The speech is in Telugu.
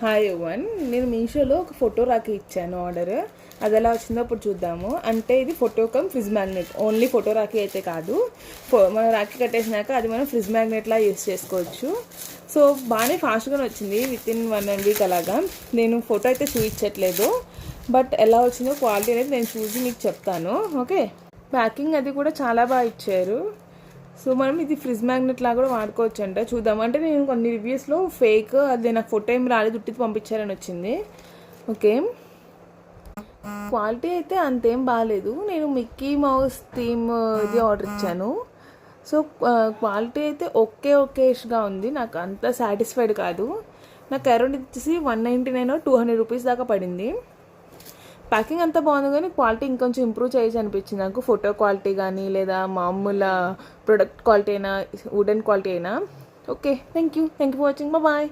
హాయ్ యువన్, నేను మీషోలో ఒక ఫోటో రాఖీ ఇచ్చాను ఆర్డర్. అది ఎలా వచ్చిందో ఇప్పుడు చూద్దాము. అంటే ఇది photo cum fridge magnet. Only photo rakhi అయితే కాదు, మనం రాఖీ కట్టేసినాక అది మనం ఫ్రిజ్ మ్యాగ్నెట్లా యూస్ చేసుకోవచ్చు. సో బాగానే ఫాస్ట్గానే వచ్చింది, వితిన్ 1 వీక్ అలాగా. నేను ఫోటో అయితే చూపించట్లేదు, బట్ ఎలా వచ్చిందో క్వాలిటీ అనేది నేను చూసి మీకు చెప్తాను. ఓకే, ప్యాకింగ్ అది కూడా చాలా బాగా ఇచ్చారు. సో మనం ఇది ఫ్రిజ్ మ్యాగ్నెట్ లాగా కూడా వాడుకోవచ్చు అంట. చూద్దాం. అంటే నేను కొన్ని రివ్యూస్లో ఫేక్, అది నాకు ఫోటో ఏం రాలేదు, ఉట్టిది పంపించారని వచ్చింది. ఓకే, క్వాలిటీ అయితే అంతేం బాగాలేదు. నేను మిక్కీ మౌస్ థీమ్ ఇది ఆర్డర్ ఇచ్చాను. సో క్వాలిటీ అయితే ఓకేష్గా ఉంది, నాకు అంత సాటిస్ఫైడ్ కాదు. నాకు అరౌండ్ వచ్చేసి 199 or 200 రూపీస్ దాకా పడింది. ప్యాకింగ్ అంతా బాగుంది, కానీ క్వాలిటీ ఇంకొంచెం ఇంప్రూవ్ చేయొచ్చు అనిపించింది నాకు. ఫోటో క్వాలిటీ కానీ లేదా మామూలు ప్రొడక్ట్ క్వాలిటీ అయినా, వుడెన్ క్వాలిటీ అయినా. Okay, thank you for watching. Bye.